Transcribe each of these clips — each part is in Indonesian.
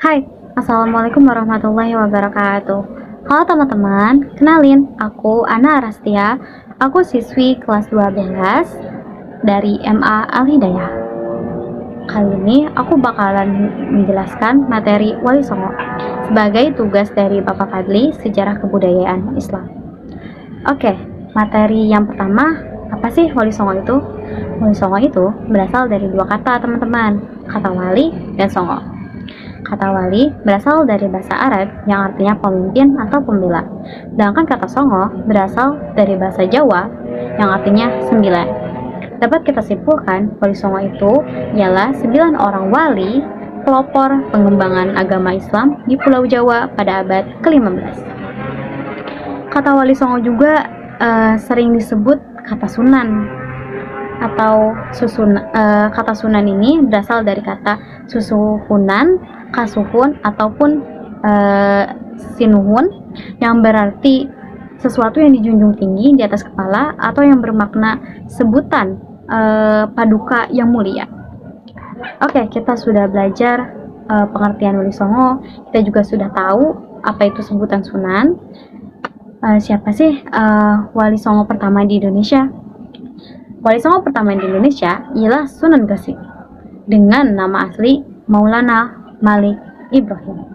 Hai, Assalamualaikum warahmatullahi wabarakatuh. Halo teman-teman, kenalin, aku Ana Arastia. Aku siswi kelas 12 dari MA Al-Hidayah. Kali ini aku bakalan menjelaskan materi Wali Songo sebagai tugas dari Bapak Fadli Sejarah Kebudayaan Islam. Oke, materi yang pertama, apa sih Wali Songo itu? Wali Songo itu berasal dari dua kata teman-teman, kata wali dan songo. Kata wali berasal dari bahasa Arab yang artinya pemimpin atau pembela. Sedangkan kata songo berasal dari bahasa Jawa yang artinya 9. Dapat kita simpulkan, wali songo itu ialah 9 orang wali pelopor pengembangan agama Islam di Pulau Jawa pada abad ke-15. Kata wali songo juga sering disebut kata sunan atau susun. Kata sunan ini berasal dari kata susuhunan, kasuhun ataupun sinuhun yang berarti sesuatu yang dijunjung tinggi di atas kepala atau yang bermakna sebutan paduka yang mulia. Oke, kita sudah belajar pengertian Wali Songo. Kita juga sudah tahu apa itu sebutan sunan. Siapa sih Wali Songo pertama di Indonesia? Wali Songo pertama di Indonesia ialah Sunan Gresik dengan nama asli Maulana Malik Ibrahim.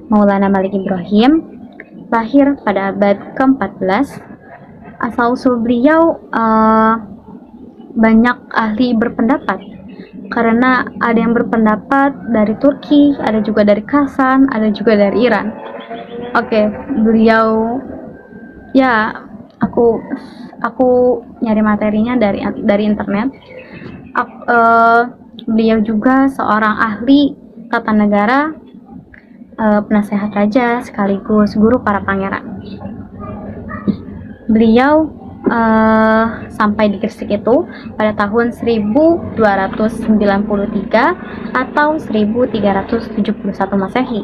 Maulana Malik Ibrahim lahir pada abad ke-14. Asal-usul beliau banyak ahli berpendapat, karena ada yang berpendapat dari Turki, ada juga dari Kasan, ada juga dari Iran. Oke, beliau ya aku nyari materinya dari internet. Beliau juga seorang ahli tata negara, penasehat raja sekaligus guru para pangeran. Beliau sampai di Gresik itu pada tahun 1293 atau 1371 Masehi.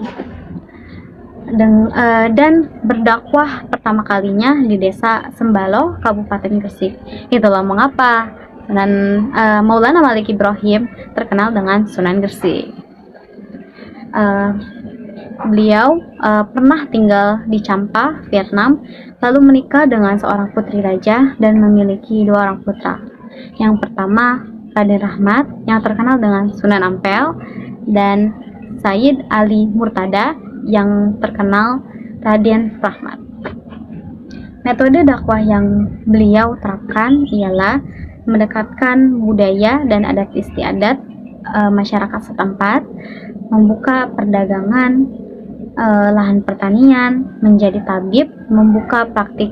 Dan berdakwah pertama kalinya di desa Sembalo, Kabupaten Gresik. Itulah mengapa Maulana Malik Ibrahim terkenal dengan Sunan Gresik. Beliau pernah tinggal di Champa, Vietnam, lalu menikah dengan seorang putri raja dan memiliki 2 orang putra. Yang pertama, Raden Rahmat yang terkenal dengan Sunan Ampel, dan Sayyid Ali Murtada yang terkenal Raden Rahmat. Metode dakwah yang beliau terapkan ialah mendekatkan budaya dan adat istiadat masyarakat setempat, membuka perdagangan, lahan pertanian, menjadi tabib, membuka praktik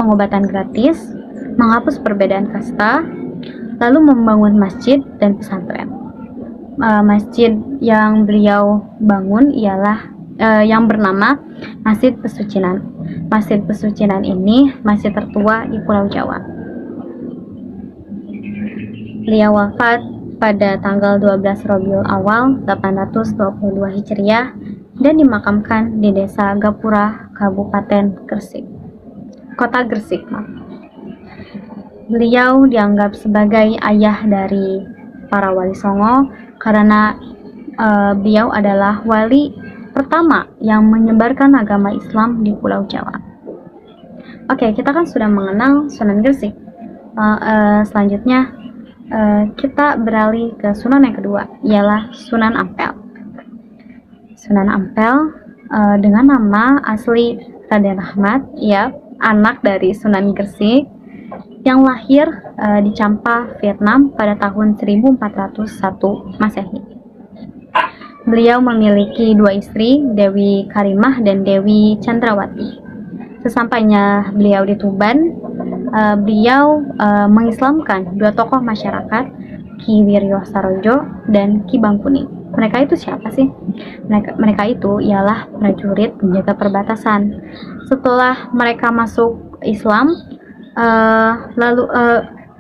pengobatan gratis, menghapus perbedaan kasta, lalu membangun masjid dan pesantren. Masjid yang beliau bangun ialah yang bernama Masjid Pesucinan. Masjid Pesucinan ini masih tertua di Pulau Jawa. Beliau wafat pada tanggal 12 Rabiul Awal 822 Hijriah dan dimakamkan di Desa Gapura, Kabupaten Gresik. Kota Gresik. Beliau dianggap sebagai ayah dari para wali songo karena beliau adalah wali pertama yang menyebarkan agama Islam di Pulau Jawa. Oke, kita kan sudah mengenal Sunan Gresik. Selanjutnya kita beralih ke Sunan yang kedua, ialah Sunan Ampel. Sunan Ampel dengan nama asli Raden Rahmat, ya, anak dari Sunan Gresik yang lahir di Champa, Vietnam pada tahun 1401 Masehi. Beliau memiliki 2 istri, Dewi Karimah dan Dewi Chandrawati. Sesampainya beliau di Tuban, beliau mengislamkan 2 tokoh masyarakat, Ki Wiryo Sarojo dan Ki Bangkuni. Mereka itu siapa sih? Mereka itu ialah prajurit penjaga perbatasan. Setelah mereka masuk Islam,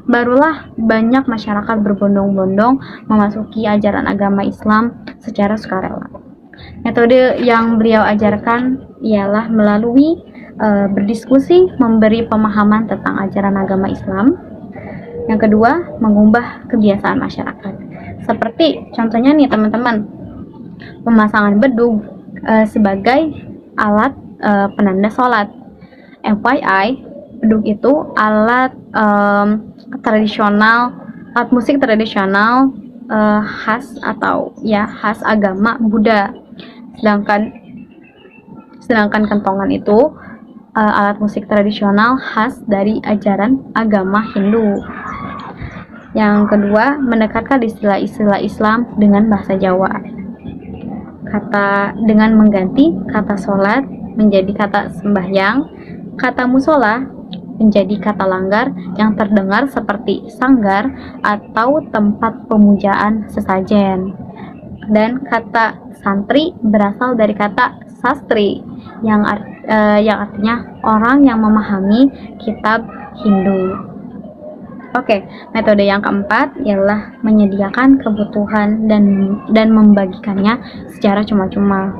barulah banyak masyarakat berbondong-bondong memasuki ajaran agama Islam secara sukarela. Metode yang beliau ajarkan ialah melalui berdiskusi, memberi pemahaman tentang ajaran agama Islam. Yang kedua, mengubah kebiasaan masyarakat. Seperti contohnya nih teman-teman, Pemasangan bedug sebagai alat penanda sholat. FYI, bedug itu alat tradisional, alat musik tradisional khas atau ya khas agama Buddha. Sedangkan kentongan itu alat musik tradisional khas dari ajaran agama Hindu. Yang kedua, mendekatkan istilah-istilah Islam dengan bahasa Jawa. Dengan mengganti kata sholat menjadi kata sembahyang, kata musola menjadi kata langgar yang terdengar seperti sanggar atau tempat pemujaan sesajen. Dan kata santri berasal dari kata sastri yang artinya orang yang memahami kitab Hindu. Oke, metode yang keempat ialah menyediakan kebutuhan dan membagikannya secara cuma-cuma.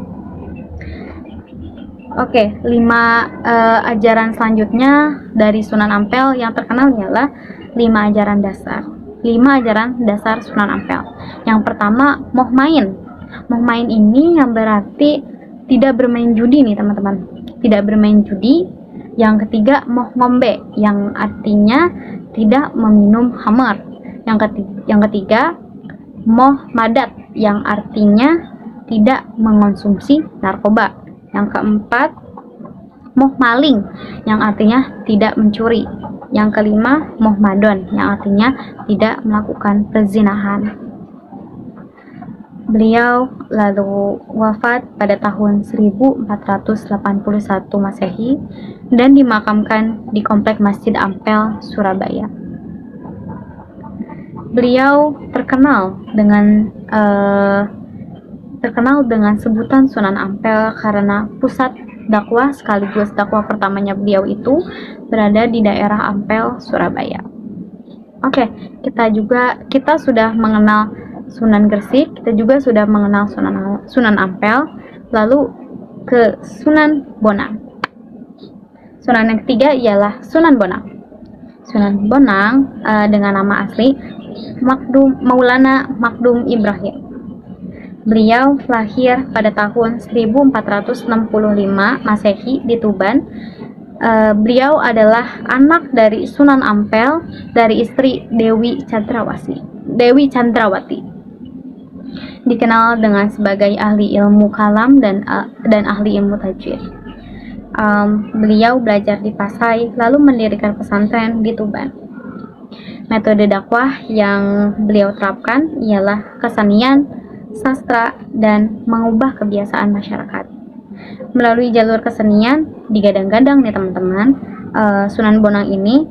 Oke, 5 ajaran selanjutnya dari Sunan Ampel yang terkenal ialah 5 ajaran dasar. 5 ajaran dasar Sunan Ampel. Yang pertama, moh main. Moh main ini yang berarti tidak bermain judi nih teman-teman. Tidak bermain judi. Yang ketiga, moh ngombe yang artinya tidak meminum khamar. Yang ketiga, moh madat yang artinya tidak mengonsumsi narkoba. Yang keempat, moh maling yang artinya tidak mencuri. Yang kelima, moh madon yang artinya tidak melakukan perzinahan. Beliau lalu wafat pada tahun 1481 Masehi dan dimakamkan di Komplek Masjid Ampel, Surabaya. Beliau terkenal dengan sebutan Sunan Ampel karena pusat dakwah sekaligus dakwah pertamanya beliau itu berada di daerah Ampel, Surabaya. Oke, kita sudah mengenal Sunan Gresik, kita juga sudah mengenal Sunan Ampel, lalu ke Sunan Bonang. Sunan yang ketiga ialah Sunan Bonang. Sunan Bonang dengan nama asli Maulana Makdum Ibrahim. Beliau lahir pada tahun 1465 Masehi di Tuban. Beliau adalah anak dari Sunan Ampel dari istri Dewi Chandrawati. Dikenal dengan sebagai ahli ilmu kalam dan ahli ilmu tajwid. Beliau belajar di Pasai lalu mendirikan pesantren di Tuban. Metode dakwah yang beliau terapkan ialah kesenian, sastra, dan mengubah kebiasaan masyarakat. Melalui jalur kesenian, digadang-gadang nih teman-teman, Sunan Bonang ini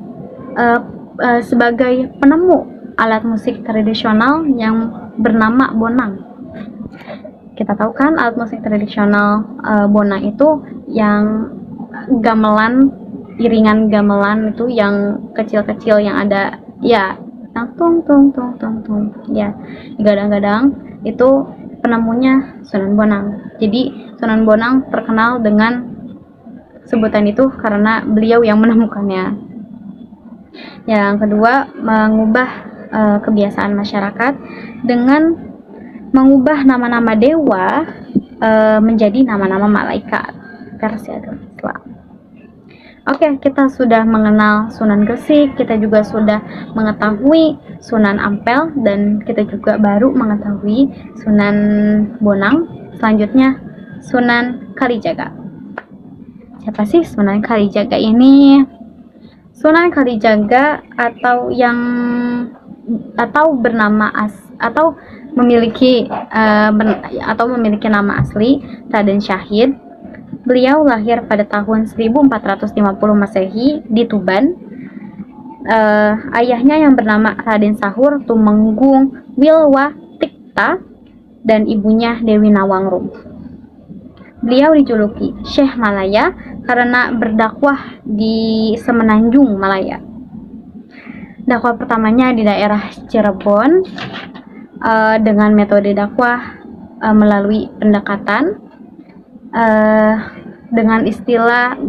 sebagai penemu alat musik tradisional yang bernama bonang. Kita tahu kan alat musik tradisional bonang itu yang gamelan, iringan gamelan itu yang kecil-kecil yang ada ya, tung tung tung tung tung ya, digadang-gadang itu penemunya Sunan Bonang. Jadi Sunan Bonang terkenal dengan sebutan itu karena beliau yang menemukannya. Yang kedua, mengubah kebiasaan masyarakat dengan mengubah nama-nama dewa menjadi nama-nama malaikat versi agama Islam. Oke, kita sudah mengenal Sunan Gresik, kita juga sudah mengetahui Sunan Ampel, dan kita juga baru mengetahui Sunan Bonang. Selanjutnya Sunan Kalijaga. Siapa sih Sunan Kalijaga ini? Sunan Kalijaga memiliki nama asli Raden Syahid. Beliau lahir pada tahun 1450 Masehi di Tuban. Ayahnya yang bernama Raden Sahur Tumenggung Wilwatikta dan ibunya Dewi Nawangrum. Beliau dijuluki Syekh Malaya karena berdakwah di Semenanjung Malaya. Dakwah pertamanya di daerah Cirebon dengan metode dakwah melalui pendekatan dengan istilah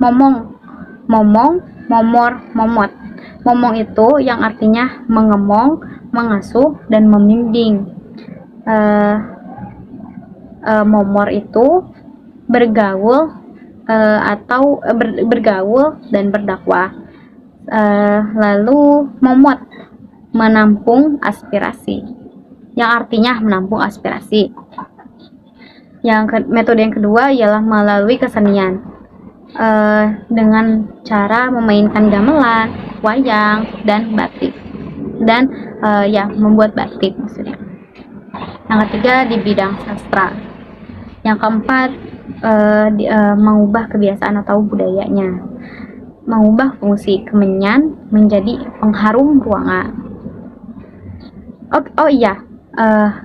momong, momor, momot. Momong itu yang artinya mengemong, mengasuh dan membimbing. Momor itu bergaul bergaul dan berdakwah. Lalu momot menampung aspirasi, yang artinya menampung aspirasi. Metode yang kedua ialah melalui kesenian, dengan cara memainkan gamelan, wayang, dan batik, dan membuat batik maksudnya. Yang ketiga di bidang sastra. Yang keempat mengubah kebiasaan atau budayanya, mengubah fungsi kemenyan menjadi pengharum ruangan.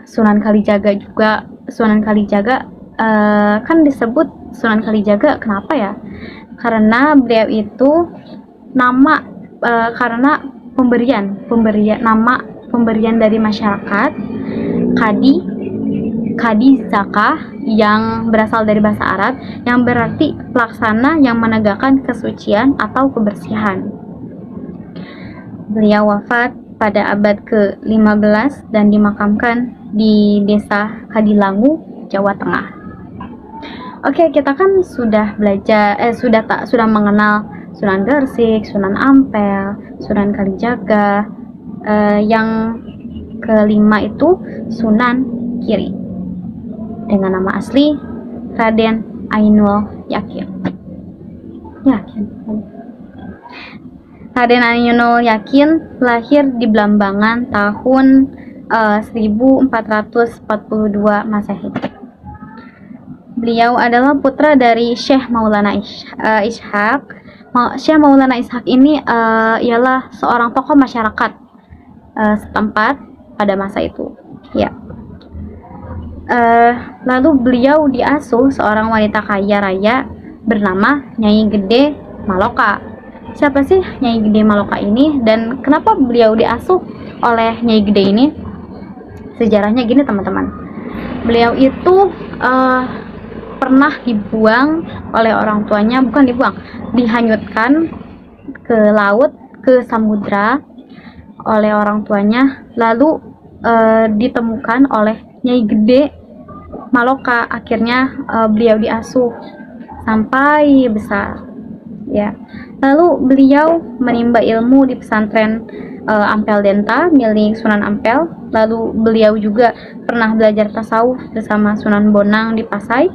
Sunan Kalijaga juga. Sunan Kalijaga kan disebut Sunan Kalijaga kenapa ya? Karena beliau itu nama karena pemberian dari masyarakat, kadi zakah, yang berasal dari bahasa Arab yang berarti pelaksana yang menegakkan kesucian atau kebersihan. Beliau wafat pada abad ke-15 dan dimakamkan di Desa Kadilangu, Jawa Tengah. Oke, kita kan sudah belajar sudah mengenal Sunan Gersik, Sunan Ampel, Sunan Kalijaga. Yang kelima itu Sunan Giri dengan nama asli Raden Ainul Yakin. Raden Ainul Yakin lahir di Blambangan tahun 1442 Masehi. Beliau adalah putra dari Syekh Maulana Ishaq. Syekh Maulana Ishaq ini ialah seorang tokoh masyarakat setempat pada masa itu. Lalu beliau diasuh seorang wanita kaya raya bernama Nyai Gede Maloka. Siapa sih Nyai Gede Maloka ini, dan kenapa beliau diasuh oleh Nyai Gede ini? Sejarahnya gini teman-teman. Beliau itu pernah dibuang oleh orang tuanya, bukan dibuang, dihanyutkan ke laut, ke samudra oleh orang tuanya, lalu ditemukan oleh Nyai Gede Maloka. Akhirnya beliau diasuh sampai besar, ya. Lalu beliau menimba ilmu di pesantren Ampel Denta milik Sunan Ampel. Lalu beliau juga pernah belajar tasawuf bersama Sunan Bonang di Pasai.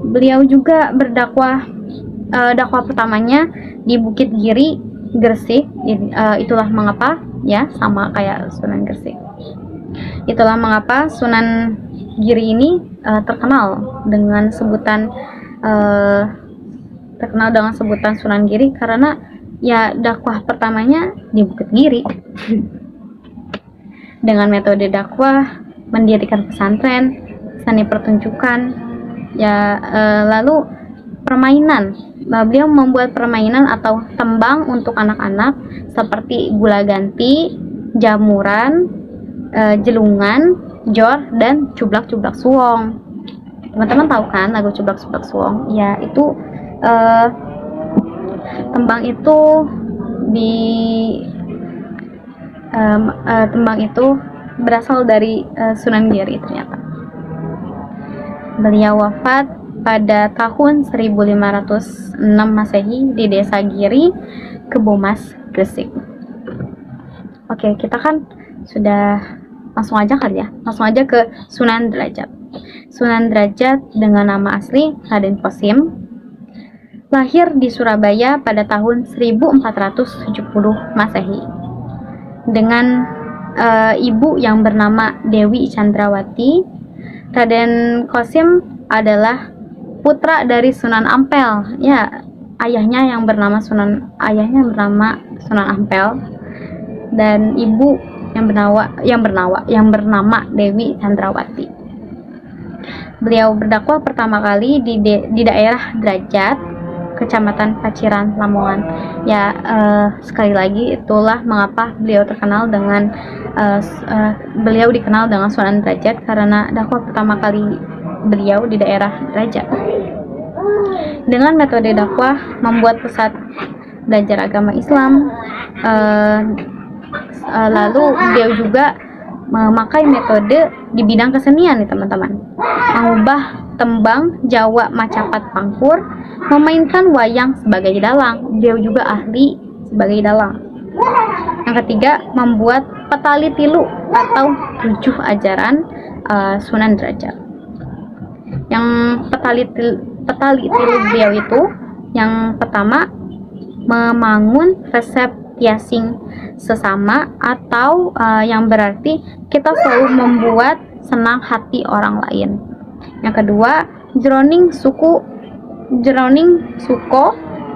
Beliau juga berdakwah, dakwah pertamanya di Bukit Giri, Gresik. Itulah mengapa, ya, sama kayak Sunan Gresik. Itulah mengapa Sunan Giri ini terkenal dengan sebutan Sunan Giri, karena ya dakwah pertamanya di Bukit Giri. Dengan metode dakwah, mendirikan pesantren, seni pertunjukan, ya, lalu permainan. Beliau membuat permainan atau tembang untuk anak-anak seperti gula ganti, jamuran, jelungan, jor, dan cublak-cublak suwong. Teman-teman tahu kan lagu cublak-cublak suwong? Ya, itu tembang itu berasal dari Sunan Giri ternyata. Beliau wafat pada tahun 1506 Masehi di Desa Giri, Kebomas, Gresik. Oke, kita kan sudah langsung aja ke Sunan Derajat. Sunan Derajat dengan nama asli Raden Kosim lahir di Surabaya pada tahun 1470 Masehi dengan ibu yang bernama Dewi Chandrawati. Raden Kosim adalah putra dari Sunan Ampel, ya, ayahnya bernama Sunan Ampel, dan ibu yang bernama Dewi Chandrawati. Beliau berdakwah pertama kali di daerah Derajat, Kecamatan Paciran, Lamongan. Ya, sekali lagi itulah mengapa beliau dikenal dengan Sunan Derajat, karena dakwah pertama kali beliau di daerah Derajat. Dengan metode dakwah membuat pusat belajar agama Islam Lalu beliau juga memakai metode di bidang kesenian nih teman-teman, mengubah tembang Jawa Macapat Pangkur, memainkan wayang sebagai dalang. Beliau juga ahli sebagai dalang. Yang ketiga, membuat petali tilu atau 7 ajaran Sunan Derajat. Yang petali tilu beliau itu, yang pertama, membangun resep tiasing sesama, atau yang berarti kita selalu membuat senang hati orang lain. Yang kedua, jroning suko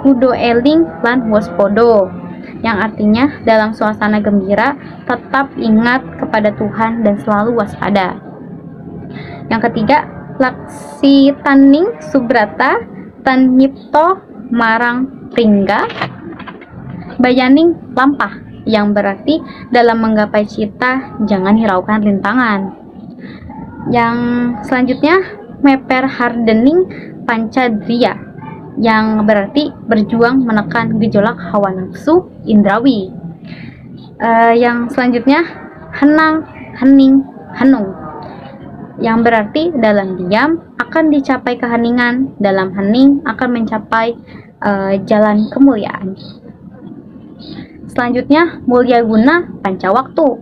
kudo eling lan waspodo, yang artinya dalam suasana gembira tetap ingat kepada Tuhan dan selalu waspada. Yang ketiga, laksi taning subrata tan nyipto marang pringga bayaning lampah, yang berarti dalam menggapai cita jangan hiraukan rintangan. Yang selanjutnya, meper hardening pancadria, yang berarti berjuang menekan gejolak hawa nafsu indrawi. Yang selanjutnya, henang hening henung, yang berarti dalam diam akan dicapai keheningan, dalam hening akan mencapai jalan kemuliaan. Selanjutnya, mulya guna pancawaktu,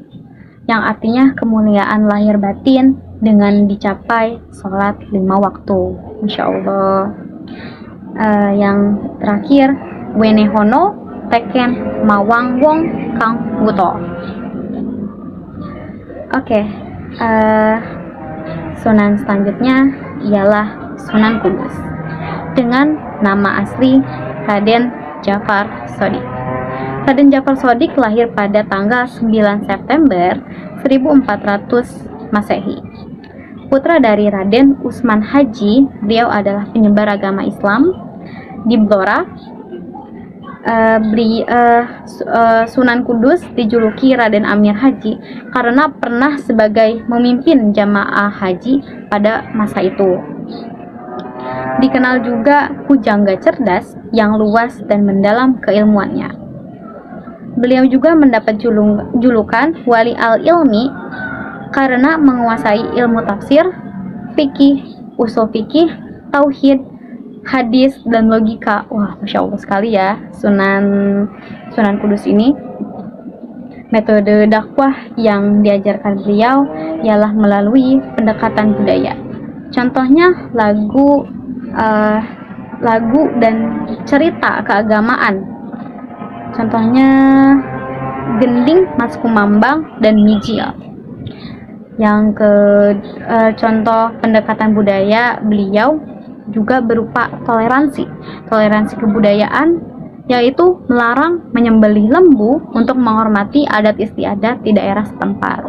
yang artinya kemuliaan lahir batin dengan dicapai sholat 5 waktu. Masya Allah. Yang terakhir, wenehono teken mawang wong kang wuto. Oke, Sunan selanjutnya ialah Sunan Kudus dengan nama asli Raden Djafar Shodiq. Raden Djafar Shodiq lahir pada tanggal 9 September 1400 Masehi. Putra dari Raden Usman Haji, beliau adalah penyebar agama Islam di Blora. Sunan Kudus dijuluki Raden Amir Haji karena pernah sebagai memimpin jamaah haji pada masa itu. Dikenal juga pujangga cerdas yang luas dan mendalam keilmuannya. Beliau juga mendapat julukan Wali al-Ilmi karena menguasai ilmu tafsir, fikih, usul fikih, tauhid, hadis, dan logika. Wah, Masya Allah sekali ya Sunan Kudus ini. Metode dakwah yang diajarkan beliau ialah melalui pendekatan budaya. Contohnya lagu dan cerita keagamaan. Contohnya Gending, Mas Kumambang, dan Mijil. Yang contoh pendekatan budaya beliau juga berupa toleransi kebudayaan, yaitu melarang menyembelih lembu untuk menghormati adat istiadat di daerah setempat.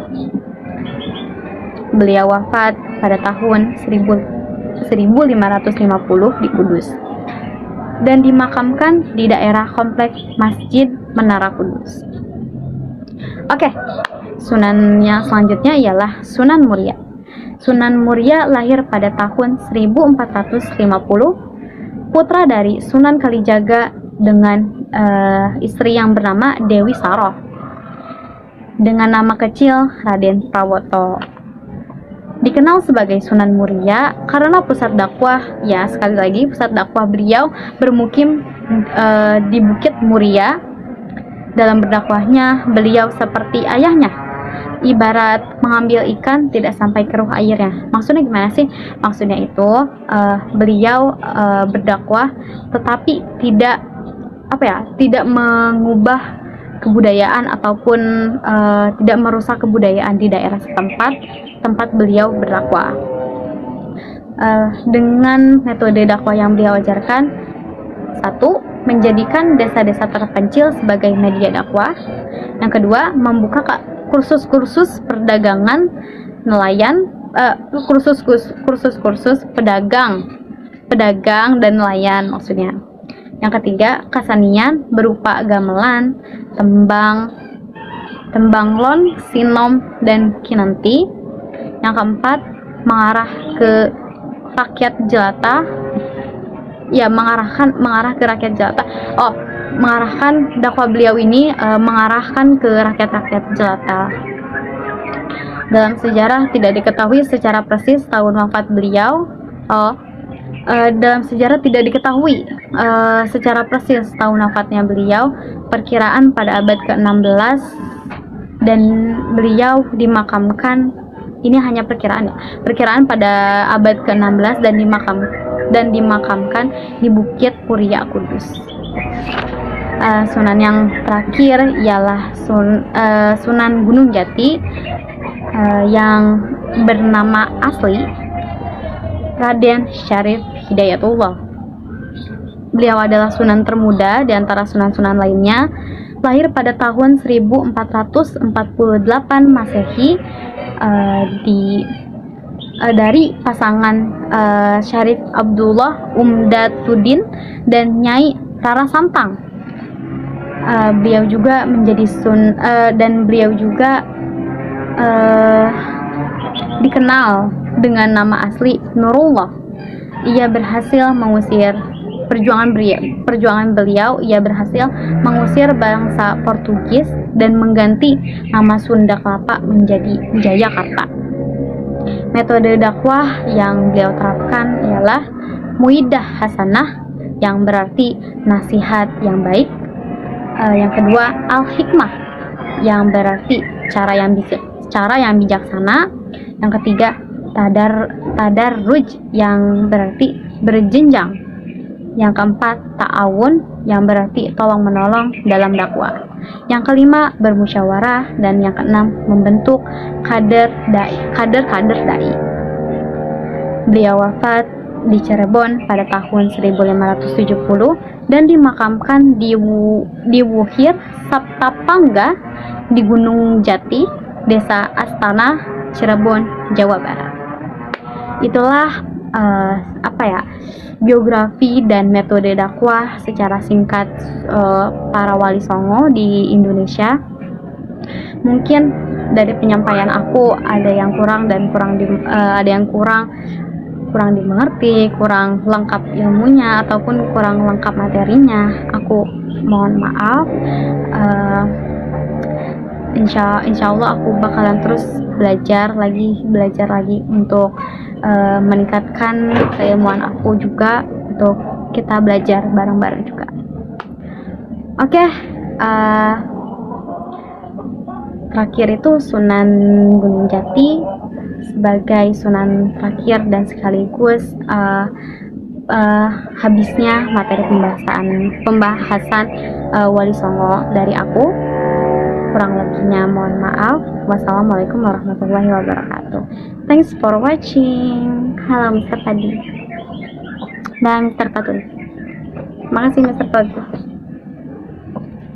Beliau wafat pada tahun 1550 di Kudus dan dimakamkan di daerah kompleks Masjid Menara Kudus. Oke, Sunan yang selanjutnya ialah Sunan Muria. Sunan Muria lahir pada tahun 1450, putra dari Sunan Kalijaga dengan istri yang bernama Dewi Saroh, dengan nama kecil Raden Prawoto. Dikenal sebagai Sunan Muria karena pusat dakwah, ya sekali lagi pusat dakwah beliau bermukim di Bukit Muria. Dalam berdakwahnya beliau seperti ayahnya, ibarat mengambil ikan tidak sampai keruh airnya. Maksudnya gimana sih? Maksudnya itu beliau berdakwah tetapi tidak mengubah kebudayaan ataupun tidak merusak kebudayaan di daerah setempat tempat beliau berdakwah. Dengan metode dakwah yang beliau ajarkan, satu, menjadikan desa-desa terpencil sebagai media dakwah. Yang kedua, membuka kursus-kursus perdagangan nelayan, kursus-kursus pedagang dan nelayan maksudnya. Yang ketiga, kesenian berupa gamelan, tembanglon, sinom, dan kinanti. Yang keempat, mengarah ke rakyat jelata. Ya, mengarah ke rakyat jelata. mengarahkan dakwah beliau ini mengarahkan ke rakyat-rakyat jelata. Dalam sejarah tidak diketahui secara persis tahun wafat beliau. Dalam sejarah tidak diketahui secara persis tahun wafatnya beliau. Perkiraan pada abad ke-16 dan beliau dimakamkan, ini hanya perkiraan ya. Perkiraan pada abad ke-16 dan dimakamkan di Bukit Puria Kudus. Sunan yang terakhir ialah Sunan Gunung Jati yang bernama asli Raden Syarif Hidayatullah. Beliau adalah sunan termuda di antara sunan-sunan lainnya. Lahir pada tahun 1448 Masehi dari pasangan Syarif Abdullah Umdatuddin dan Nyai Rara Santang. Beliau juga menjadi beliau juga dikenal dengan nama asli Nurullah. Ia berhasil mengusir perjuangan beliau. Ia berhasil mengusir bangsa Portugis dan mengganti nama Sunda Kelapa menjadi Jayakarta. Metode dakwah yang beliau terapkan ialah Muidah Hasanah, yang berarti nasihat yang baik. Yang kedua, Al-Hikmah, yang berarti cara yang bijaksana. Yang ketiga, Tadarruj, yang berarti berjenjang. Yang keempat, Ta'awun, yang berarti tolong menolong dalam dakwah. Yang kelima, bermusyawarah. Dan yang keenam, membentuk kader dai. Beliau wafat di Cirebon pada tahun 1570 dan dimakamkan di Wuhir Saptapangga di Gunung Jati, Desa Astana, Cirebon, Jawa Barat. Itulah biografi dan metode dakwah secara singkat para wali songo di Indonesia. Mungkin dari penyampaian aku ada yang kurang dimengerti, kurang lengkap ilmunya ataupun kurang lengkap materinya. Aku mohon maaf. Insya Allah aku bakalan terus belajar lagi untuk meningkatkan keilmuan aku juga, untuk kita belajar bareng-bareng juga. Oke, terakhir itu Sunan Gunung Jati sebagai sunan terakhir dan sekaligus habisnya materi pembahasan Wali Songo dari aku. Kurang lebihnya mohon maaf. Wassalamualaikum warahmatullahi wabarakatuh. Thanks for watching. Halo Mr. Padi dan Mr. Patun. Makasih Mr. Patun.